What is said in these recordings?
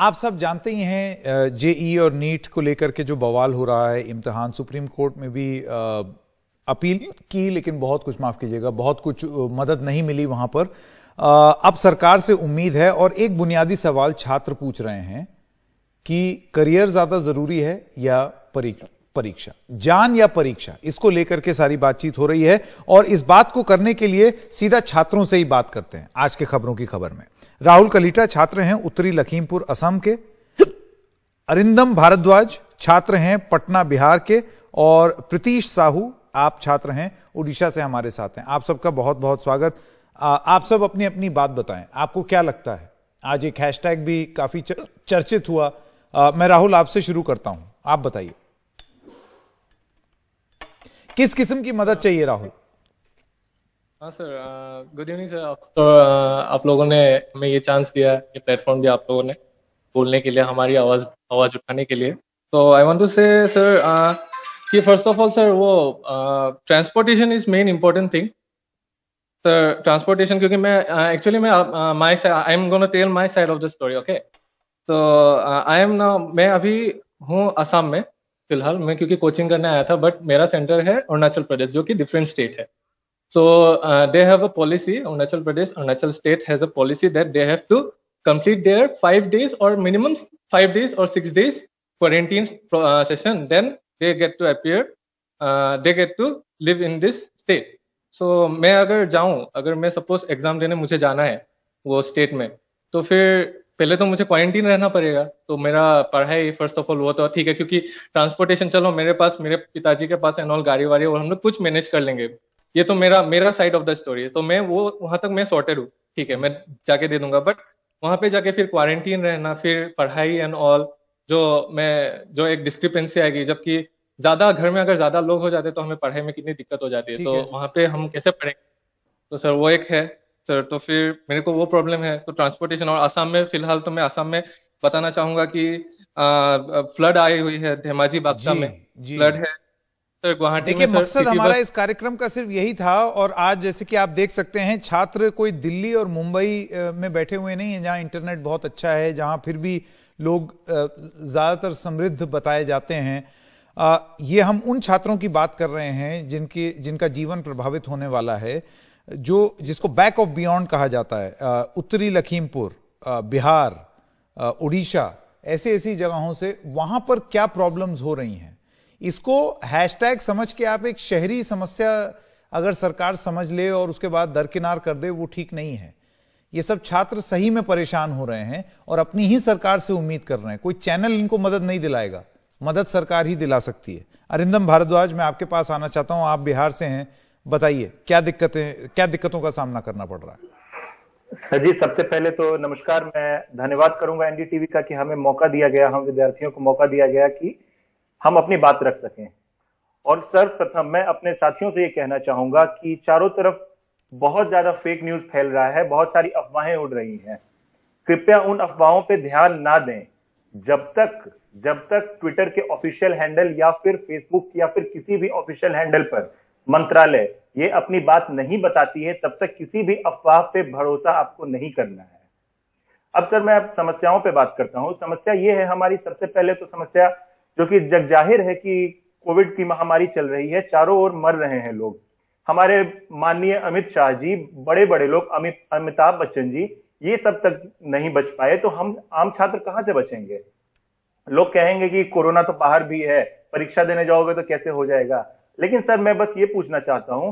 आप सब जानते ही हैं जेई और नीट को लेकर के जो बवाल हो रहा है, इम्तिहान सुप्रीम कोर्ट में भी अपील की, लेकिन बहुत कुछ, माफ कीजिएगा, बहुत कुछ मदद नहीं मिली वहां पर। अब सरकार से उम्मीद है, और एक बुनियादी सवाल छात्र पूछ रहे हैं कि करियर ज्यादा जरूरी है या परीक्षा, जान या परीक्षा, इसको लेकर के सारी बातचीत हो रही है। और इस बात को करने के लिए सीधा छात्रों से ही बात करते हैं आज के खबरों की खबर में। राहुल कलीटा छात्र हैं उत्तरी लखीमपुर असम के, अरिंदम भारद्वाज छात्र हैं पटना बिहार के, और प्रीतीश साहू आप छात्र हैं उड़ीसा से हमारे साथ हैं। आप सबका बहुत बहुत स्वागत। आप सब अपनी अपनी बात बताएं, आपको क्या लगता है। आज एक हैशटैग भी काफी चर्चित हुआ। मैं राहुल आपसे शुरू करता हूं, आप बताइए किस किस्म की मदद चाहिए राहुल। हाँ सर, गुड इवनिंग सर। तो आप लोगों ने हमें ये चांस दिया, ये प्लेटफॉर्म दिया आप लोगों ने बोलने के लिए, हमारी आवाज उठाने के लिए। तो I want to say sir कि फर्स्ट ऑफ ऑल सर, वो transportation is main important thing sir. Transportation, क्योंकि मैं एक्चुअली मैं I am gonna tell my side of the story. Okay, तो आई एम नाउ, मैं अभी हूँ असम में फिलहाल। मैं क्योंकि कोचिंग करने आया था, बट मेरा सेंटर है अरुणाचल प्रदेश, जो कि डिफरेंट स्टेट है। So they have a policy, Arunachal state has a policy that they have to complete their 5 days or minimum 5 days or 6 days quarantine session. Then they get to appear, they get to live in this state. So मैं अगर जाऊं, अगर मैं suppose exam देने मुझे जाना है वो स्टेट में, तो फिर पहले तो मुझे क्वारंटीन रहना पड़ेगा। तो मेरा पढ़ाई फर्स्ट ऑफ ऑल वो तो ठीक है, क्योंकि ट्रांसपोर्टेशन चलो मेरे पास, मेरे पिताजी के पास एंड ऑल गाड़ी वाड़ी, और हम लोग कुछ मैनेज कर लेंगे। ये तो मेरा साइड ऑफ द स्टोरी है। तो मैं वो वहां तक मैं सॉर्टेड हूँ, ठीक है, मैं जाके दे दूंगा। बट वहां पे जाके फिर क्वारंटीन रहना, फिर पढ़ाई एंड ऑल, जो एक डिस्क्रिपेंसी आएगी। जबकि ज्यादा घर में अगर ज्यादा लोग हो जाते तो हमें पढ़ाई में कितनी दिक्कत हो जाती है। तो वहां पे हम कैसे पढ़ेंगे। तो सर वो एक है सर। तो फिर मेरे को वो प्रॉब्लम है। तो ट्रांसपोर्टेशन, और आसाम में फिलहाल तो मैं आसाम में बताना चाहूंगा कि फ्लड आई हुई है, धेमाजी बाक्सा में फ्लड है। देखिए, मकसद हमारा इस कार्यक्रम का सिर्फ यही था। और आज जैसे कि आप देख सकते हैं, छात्र कोई दिल्ली और मुंबई में बैठे हुए नहीं है, जहां इंटरनेट बहुत अच्छा है, जहां फिर भी लोग ज्यादातर समृद्ध बताए जाते हैं। ये हम उन छात्रों की बात कर रहे हैं जिनका जीवन प्रभावित होने वाला है, जिसको बैक ऑफ बियॉन्ड कहा जाता है। उत्तरी लखीमपुर, बिहार, उड़ीसा, ऐसी जगहों से, वहां पर क्या प्रॉब्लम्स हो रही हैं, इसको हैशटैग समझ के आप एक शहरी समस्या अगर सरकार समझ ले और उसके बाद दरकिनार कर दे, वो ठीक नहीं है। ये सब छात्र सही में परेशान हो रहे हैं और अपनी ही सरकार से उम्मीद कर रहे हैं। कोई चैनल इनको मदद नहीं दिलाएगा, मदद सरकार ही दिला सकती है। अरिंदम भारद्वाज, मैं आपके पास आना चाहता हूं, आप बिहार से हैं, बताइए क्या दिक्कतों का सामना करना पड़ रहा है। सर जी, सबसे पहले तो नमस्कार। मैं धन्यवाद करूंगा एनडीटीवी का कि हमें मौका दिया गया, हम विद्यार्थियों को मौका दिया गया कि हम अपनी बात रख सकें। और सर्वप्रथम मैं अपने साथियों से ये कहना चाहूंगा कि चारों तरफ बहुत ज्यादा फेक न्यूज फैल रहा है, बहुत सारी अफवाहें उड़ रही हैं। कृपया उन अफवाहों पे ध्यान ना दें। जब तक ट्विटर के ऑफिशियल हैंडल या फिर फेसबुक या फिर किसी भी ऑफिशियल हैंडल पर मंत्रालय ये अपनी बात नहीं बताती है, तब तक किसी भी अफवाह पे भरोसा आपको नहीं करना है। अब सर, मैं अब समस्याओं पे बात करता हूं। समस्या ये है हमारी, सबसे पहले तो समस्या जो कि जग जाहिर है कि कोविड की महामारी चल रही है, चारों ओर मर रहे हैं लोग। हमारे माननीय अमित शाह जी, बड़े बड़े लोग, अमिताभ बच्चन जी, ये सब तक नहीं बच पाए, तो हम आम छात्र कहां से बचेंगे। लोग कहेंगे कि कोरोना तो बाहर भी है, परीक्षा देने जाओगे तो कैसे हो जाएगा। लेकिन सर, मैं बस ये पूछना चाहता हूं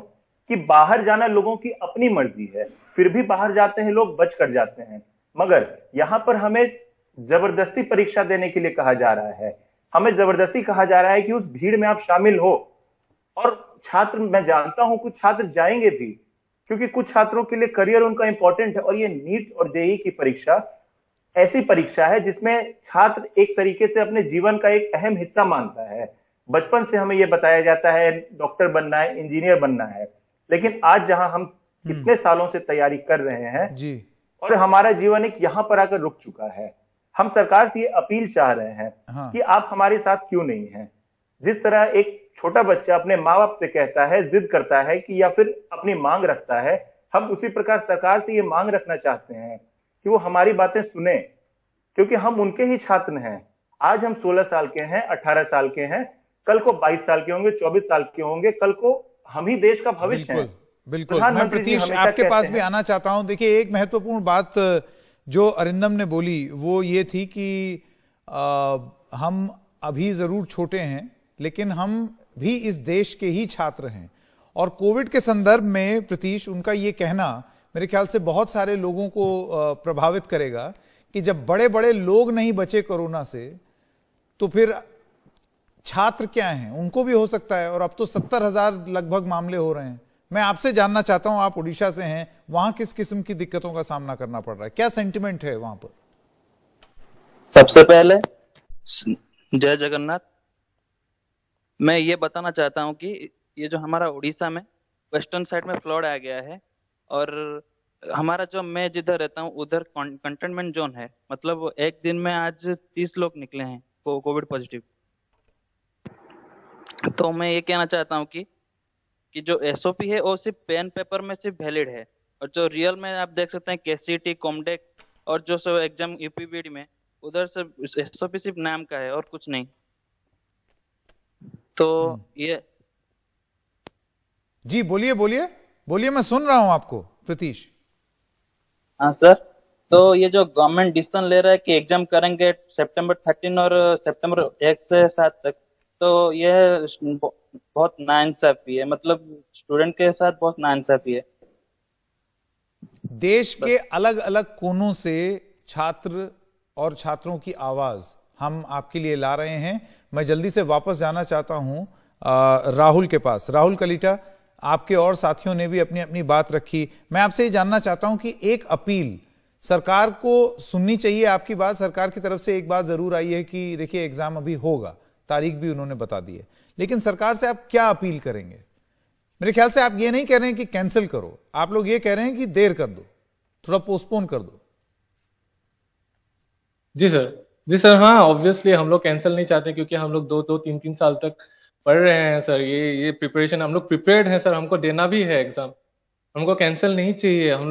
कि बाहर जाना लोगों की अपनी मर्जी है, फिर भी बाहर जाते हैं लोग, बच कर जाते हैं। मगर यहां पर हमें जबरदस्ती परीक्षा देने के लिए कहा जा रहा है, हमें जबरदस्ती कहा जा रहा है कि उस भीड़ में आप शामिल हो। और छात्र, मैं जानता हूं कुछ छात्र जाएंगे भी, क्योंकि कुछ छात्रों के लिए करियर उनका इंपॉर्टेंट है। और ये नीट और जेईई की परीक्षा ऐसी परीक्षा है जिसमें छात्र एक तरीके से अपने जीवन का एक अहम हिस्सा मानता है। बचपन से हमें यह बताया जाता है डॉक्टर बनना है, इंजीनियर बनना है। लेकिन आज जहां हम इतने सालों से तैयारी कर रहे हैं जी, और हमारा जीवन एक यहां पर आकर रुक चुका है, हम सरकार से ये अपील चाह रहे हैं कि आप हमारे साथ क्यों नहीं हैं। जिस तरह एक छोटा बच्चा अपने माँ बाप से कहता है, जिद करता है कि, या फिर अपनी मांग रखता है, हम उसी प्रकार सरकार से ये मांग रखना चाहते हैं कि वो हमारी बातें सुने। क्योंकि हम उनके ही छात्र हैं। आज हम 16 साल के हैं, 18 साल के हैं, कल को 22 साल के होंगे, 24 साल के होंगे, कल को हम ही देश का भविष्य है। बिल्कुल। मैं प्रतीश आपके पास भी आना चाहता हूं। देखिए, एक महत्वपूर्ण बात जो अरिंदम ने बोली वो ये थी कि हम अभी जरूर छोटे हैं, लेकिन हम भी इस देश के ही छात्र हैं। और कोविड के संदर्भ में प्रतीश, उनका ये कहना मेरे ख्याल से बहुत सारे लोगों को प्रभावित करेगा कि जब बड़े बड़े लोग नहीं बचे कोरोना से, तो फिर छात्र क्या हैं, उनको भी हो सकता है। और अब तो 70,000 लगभग मामले हो रहे हैं। मैं आपसे जानना चाहता हूं, आप उड़ीसा से हैं, वहां किस किस्म की दिक्कतों का सामना करना पड़ रहा है, क्या सेंटिमेंट है वहां पर? सबसे पहले जय जगन्नाथ। मैं ये बताना चाहता हूँ कि ये जो हमारा उड़ीसा में वेस्टर्न साइड में फ्लड आ गया है, और हमारा जो मैं जिधर रहता हूँ उधर कंटेनमेंट जोन है। मतलब एक दिन में आज 30 लोग निकले हैं कोविड पॉजिटिव। तो मैं ये कहना चाहता हूँ कि जो एसओपी है वो सिर्फ पेन पेपर में सिर्फ वैलिड है, और जो रियल में आप देख सकते हैं केसीटी, कॉमडेक और जो सब एग्जाम यूपीबीडी में, उधर से एसओपी सिर्फ नाम का है और कुछ नहीं। तो ये जी बोलिए बोलिए बोलिए, मैं सुन रहा हूं आपको प्रतीश। हाँ सर, तो ये जो गवर्नमेंट डिसीजन ले रहा है कि एग्जाम करेंगे सितंबर 13 और सितंबर 1 से 7 तक, तो यह बहुत नाइंसाफी है। मतलब स्टूडेंट के साथ बहुत नाइंसाफी है। देश के अलग अलग कोनों से छात्र और छात्रों की आवाज हम आपके लिए ला रहे हैं। मैं जल्दी से वापस जाना चाहता हूं राहुल के पास। राहुल कलीटा, आपके और साथियों ने भी अपनी अपनी बात रखी। मैं आपसे ये जानना चाहता हूं कि एक अपील सरकार को सुननी चाहिए। आपकी बात सरकार की तरफ से एक बात जरूर आई है कि देखिए एग्जाम अभी होगा, तारीख भी उन्होंने बता दी है, लेकिन सरकार से आप क्या अपील करेंगे? मेरे ख्याल से आप ये नहीं कह रहे हैं कि कैंसिल करो, आप लोग ये कह रहे हैं कि देर कर दो, थोड़ा पोस्टपोन कर दो। जी सर, हाँ, ऑब्वियसली हम लोग कैंसिल नहीं चाहते, क्योंकि हम लोग 2-3 साल तक पढ़ रहे हैं सर। ये प्रिपरेशन हम लोग प्रिपेयर्ड हैं सर, हमको देना भी है एग्जाम। हमको कैंसिल नहीं चाहिए। हम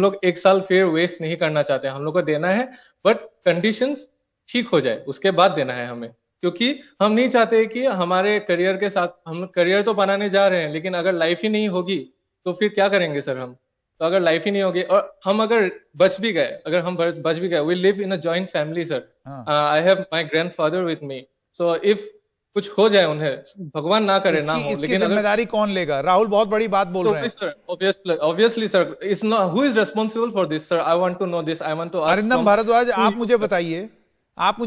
लोग एक साल फिर वेस्ट नहीं करना चाहते। हम लोग को देना है, बट कंडीशंस ठीक हो जाए उसके बाद देना है हमें, क्योंकि हम नहीं चाहते कि हमारे करियर के साथ, हम करियर तो बनाने जा रहे हैं, लेकिन अगर लाइफ ही नहीं होगी तो फिर क्या करेंगे सर हम? तो अगर लाइफ ही नहीं होगी, और हम अगर बच भी गए, we live in a joint family sir. I have my grandfather with me, so if कुछ हो जाए उन्हें, भगवान ना करे ना हो, लेकिन जिम्मेदारी कौन लेगा? राहुल बहुत बड़ी बात बोल रहे हैं sir. Obviously sir, it's not who is responsible for this sir. I want to know this. I want to ask Arindam Bhardwaj, आप मुझे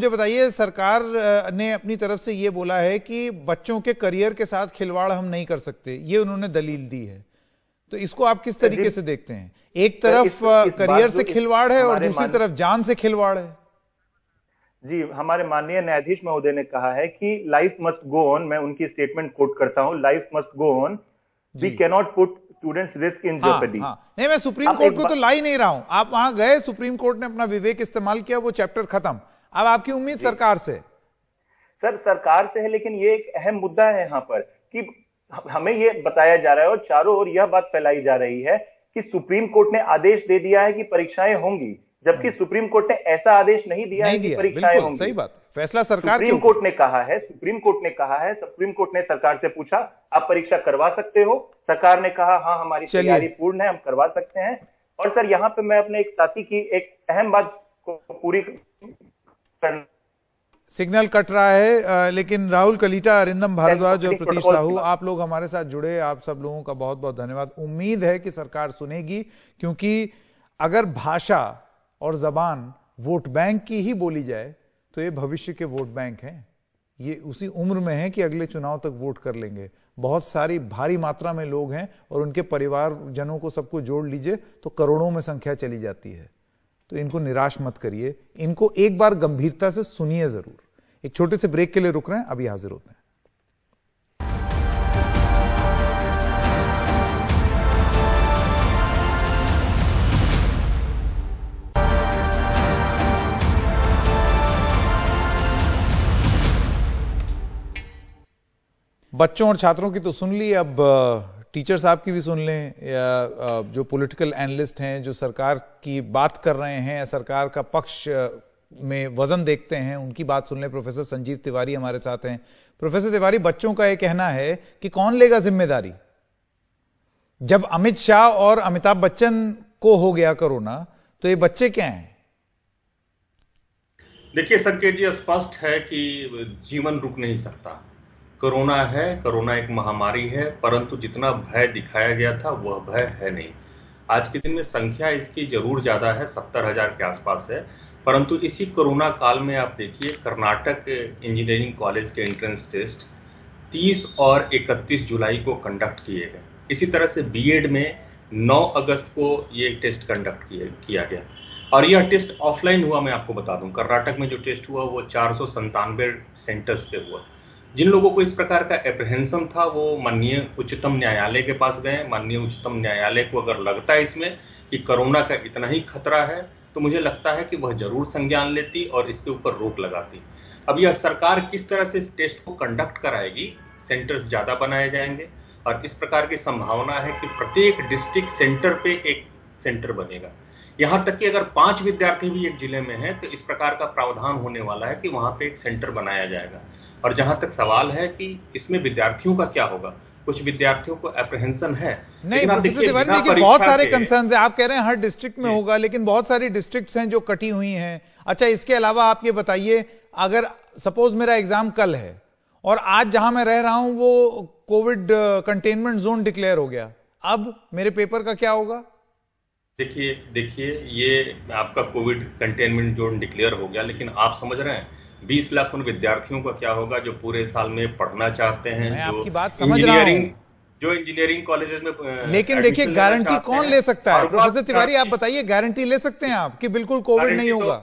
बताइए, सरकार ने अपनी तरफ से ये बोला है कि बच्चों के करियर के साथ खिलवाड़ हम नहीं कर सकते, ये उन्होंने दलील दी है। तो इसको आप किस तरीके से देखते हैं? एक तरफ करियर से खिलवाड़ है और दूसरी तरफ जान से खिलवाड़ है। जी, हमारे माननीय न्यायाधीश महोदय ने कहा है कि लाइफ मस्ट गो ऑन। मैं उनकी स्टेटमेंट कोट करता हूं, life must go on, we can not put students risk in jeopardy. नहीं, मैं सुप्रीम कोर्ट को तो ला ही नहीं रहा हूं। आप वहां गए, सुप्रीम कोर्ट ने अपना विवेक इस्तेमाल किया, वो चैप्टर खत्म। अब आपकी उम्मीद सरकार से? सर, सरकार से है, लेकिन ये एक अहम मुद्दा है यहाँ पर कि हमें ये बताया जा रहा है और चारों ओर यह बात फैलाई जा रही है कि सुप्रीम कोर्ट ने आदेश दे दिया है कि परीक्षाएं होंगी, जबकि सुप्रीम कोर्ट ने ऐसा आदेश नहीं दिया है कि परीक्षाएं होंगी। सही बात, फैसला सरकार सुप्रीम कोर्ट ने कहा है। सुप्रीम कोर्ट ने सरकार से पूछा, आप परीक्षा करवा सकते हो? सरकार ने कहा हाँ, हमारी तैयारी पूर्ण है, हम करवा सकते हैं। और सर, यहाँ पे मैं अपने एक साथी की एक अहम बात को पूरी सिग्नल कट रहा है, लेकिन राहुल कलीटा, अरिंदम भारद्वाज और प्रतीश साहू, आप लोग हमारे साथ जुड़े, आप सब लोगों का बहुत बहुत धन्यवाद। उम्मीद है कि सरकार सुनेगी, क्योंकि अगर भाषा और जबान वोट बैंक की ही बोली जाए तो ये भविष्य के वोट बैंक हैं। ये उसी उम्र में है कि अगले चुनाव तक वोट कर लेंगे। बहुत सारी भारी मात्रा में लोग हैं और उनके परिवारजनों को सबको जोड़ लीजिए तो करोड़ों में संख्या चली जाती है। तो इनको निराश मत करिए, इनको एक बार गंभीरता से सुनिए जरूर। एक छोटे से ब्रेक के लिए रुक रहे हैं, अभी हाजिर होते हैं। बच्चों और छात्रों की तो सुन ली, अब टीचर साहब की भी सुन लें, या जो पॉलिटिकल एनालिस्ट हैं, जो सरकार की बात कर रहे हैं, सरकार का पक्ष में वजन देखते हैं, उनकी बात सुन लें। प्रोफेसर संजीव तिवारी हमारे साथ हैं। प्रोफेसर तिवारी, बच्चों का यह कहना है कि कौन लेगा जिम्मेदारी? जब अमित शाह और अमिताभ बच्चन को हो गया कोरोना, तो ये बच्चे क्या हैं? देखिए संकेत जी, स्पष्ट है कि जीवन रुक नहीं सकता। कोरोना है, कोरोना एक महामारी है, परंतु जितना भय दिखाया गया था वह भय है नहीं। आज के दिन में संख्या इसकी जरूर ज्यादा है, 70,000 के आसपास है, परंतु इसी कोरोना काल में आप देखिए कर्नाटक इंजीनियरिंग कॉलेज के एंट्रेंस टेस्ट 30 और 31 जुलाई को कंडक्ट किए गए। इसी तरह से बीएड में 9 अगस्त को ये टेस्ट कंडक्ट किया गया और यह टेस्ट ऑफलाइन हुआ। मैं आपको बता दूं, कर्नाटक में जो टेस्ट हुआ वो 497 सेंटर्स पे हुआ। जिन लोगों को इस प्रकार का एप्रीहेंशन था वो माननीय उच्चतम न्यायालय के पास गए। माननीय उच्चतम न्यायालय को अगर लगता है इसमें कि कोरोना का इतना ही खतरा है, तो मुझे लगता है कि वह जरूर संज्ञान लेती और इसके ऊपर रोक लगाती। अब यह सरकार किस तरह से इस टेस्ट को कंडक्ट कराएगी, सेंटर्स ज्यादा बनाए जाएंगे और इस प्रकार की संभावना है कि प्रत्येक डिस्ट्रिक्ट सेंटर पे एक सेंटर बनेगा। यहां तक कि अगर 5 विद्यार्थी भी एक जिले में हैं तो इस प्रकार का प्रावधान होने वाला है कि वहां पे एक सेंटर बनाया जाएगा। और जहां तक सवाल है कि इसमें विद्यार्थियों का क्या होगा, कुछ विद्यार्थियों को एप्रीहेंशन है। नहीं प्रोफेसर तिवारी, देखिए बहुत सारे कंसर्न्स हैं। आप कह रहे हैं हर डिस्ट्रिक्ट में होगा, लेकिन बहुत सारी डिस्ट्रिक्ट्स हैं जो कटी हुई हैं। अच्छा, इसके अलावा आप ये बताइए, अगर सपोज मेरा एग्जाम कल है और आज जहां मैं रह रहा हूं वो कोविड कंटेनमेंट जोन डिक्लेयर हो गया, अब मेरे पेपर का क्या होगा? देखिए ये आपका कोविड कंटेनमेंट जोन डिक्लेयर हो गया, लेकिन आप समझ रहे हैं 20 लाख उन विद्यार्थियों का क्या होगा जो पूरे साल में पढ़ना चाहते हैं, मैं जो आपकी बात समझ रहा हूं, जो इंजीनियरिंग कॉलेजेस में। लेकिन देखिए गारंटी कौन ले सकता है? प्रोफेसर तिवारी आप बताइए, गारंटी ले सकते हैं आप कि बिल्कुल कोविड नहीं होगा?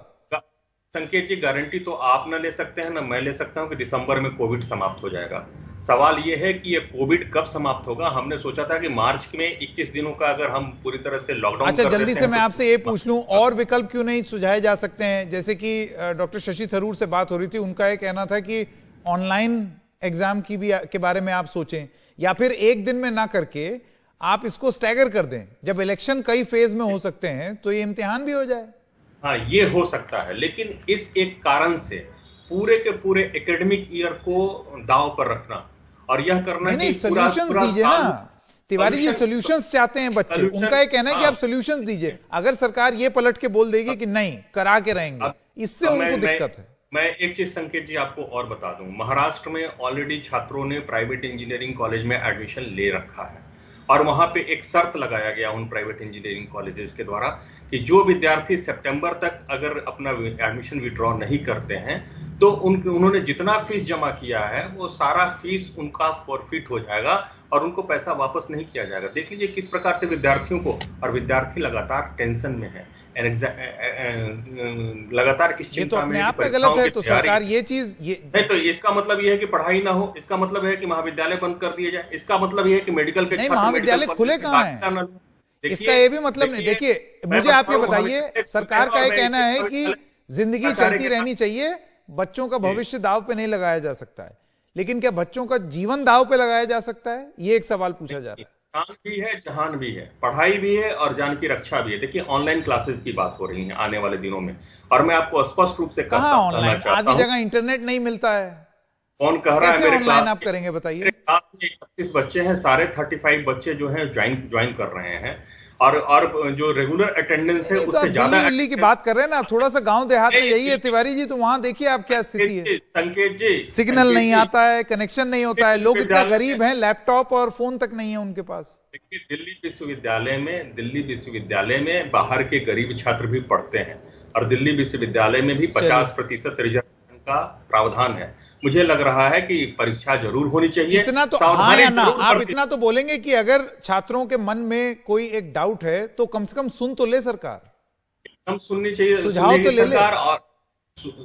संकेत जी, गारंटी तो आप ना ले सकते हैं ना मैं ले सकता हूं कि दिसंबर में कोविड समाप्त हो जाएगा। सवाल यह है कि ये कोविड कब समाप्त होगा। हमने सोचा था कि मार्च में 21 दिनों का अगर हम पूरी तरह से लॉकडाउन। अच्छा, जल्दी से मैं आपसे ये पूछ लूं, और विकल्प क्यों नहीं सुझाए जा सकते हैं? जैसे कि डॉक्टर शशि थरूर से बात हो रही थी, उनका ये कहना था कि ऑनलाइन एग्जाम की भी के बारे में आप सोचें, या फिर एक दिन में ना करके आप इसको स्टैगर कर दें। जब इलेक्शन कई फेज में हो सकते हैं तो ये इम्तिहान भी हो जाए। हाँ, ये हो सकता है, लेकिन इस एक कारण से पूरे के पूरे एकेडमिक ईयर को दांव पर रखना और यह करना नहीं, सॉल्यूशंस दीजिए ना तिवारी जी। सॉल्यूशंस चाहते हैं बच्चे, उनका ये कहना है कि आप सॉल्यूशंस दीजिए। अगर सरकार ये पलट के बोल देगी कि नहीं करा के रहेंगे, इससे उनको दिक्कत है। मैं एक चीज संकेत जी आपको और बता दूं, महाराष्ट्र में ऑलरेडी छात्रों ने प्राइवेट इंजीनियरिंग कॉलेज में एडमिशन ले रखा है और वहां पे एक शर्त लगाया गया उन प्राइवेट इंजीनियरिंग कॉलेजेस के द्वारा कि जो विद्यार्थी सितंबर तक अगर अपना एडमिशन विड्रॉ नहीं करते हैं तो उन्होंने जितना फीस जमा किया है वो सारा फीस उनका फॉरफिट हो जाएगा और उनको पैसा वापस नहीं किया जाएगा। देख लीजिए किस प्रकार से विद्यार्थियों को, और विद्यार्थी लगातार टेंशन में है, लगातार इस चिंता में। आप गलत है तो सरकार ये चीज नहीं, तो इसका मतलब ये है कि पढ़ाई ना हो, इसका मतलब है कि महाविद्यालय बंद कर दिए जाए, इसका मतलब ये है कि मेडिकल के महाविद्यालय खुले कहाँ हैं? इसका ये भी मतलब नहीं। देखिए मुझे आप ये बताइए, सरकार का ये कहना है कि जिंदगी चलती रहनी चाहिए, बच्चों का भविष्य दाव पे नहीं लगाया जा सकता है, लेकिन क्या बच्चों का जीवन दाव पे लगाया जा सकता है? ये एक सवाल पूछा जा रहा है। जान भी है, जहान भी है, पढ़ाई भी है और जान की रक्षा भी है। देखिए ऑनलाइन क्लासेस की बात हो रही है आने वाले दिनों में, और मैं आपको स्पष्ट रूप से कहाँ ऑनलाइन? आधी जगह इंटरनेट नहीं मिलता है। कौन कह रहा है? कैसे ऑनलाइन आप करेंगे बताइए? 31 बच्चे हैं, सारे 35 बच्चे जो हैं ज्वाइन कर रहे हैं और जो रेगुलर अटेंडेंस है उससे ज्यादा। दिल्ली की बात कर रहे हैं ना, थोड़ा सा गांव देहात में यही है तिवारी जी, तो वहां देखिए आप क्या स्थिति है। संकेत जी, सिग्नल नहीं आता है, कनेक्शन नहीं होता है, लोग इतना गरीब हैं, लैपटॉप और फोन तक नहीं है उनके पास। देखिए दिल्ली विश्वविद्यालय में बाहर के गरीब छात्र भी पढ़ते हैं और दिल्ली विश्वविद्यालय में भी 50% रिजर्वेशन का प्रावधान है। मुझे लग रहा है कि परीक्षा जरूर होनी चाहिए। इतना तो हाँ या ना, आप इतना तो बोलेंगे कि अगर छात्रों के मन में कोई एक डाउट है तो कम से कम सुन तो ले सरकार। एकदम सुननी चाहिए, सुझाव तो ले सरकार, और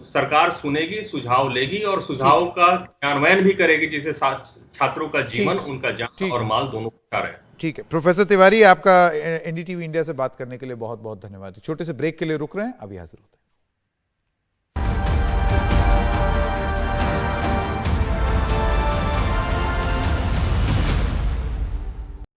सरकार सुनेगी, सुझाव लेगी और सुझाव का क्रियान्वयन भी करेगी, जिससे छात्रों का जीवन, उनका जान और माल दोनों अच्छा रहे। ठीक है प्रोफेसर तिवारी, आपका एनडीटीवी इंडिया से बात करने के लिए बहुत बहुत धन्यवाद। छोटे से ब्रेक के लिए रुक रहे हैं, अभी हाजिर होते हैं।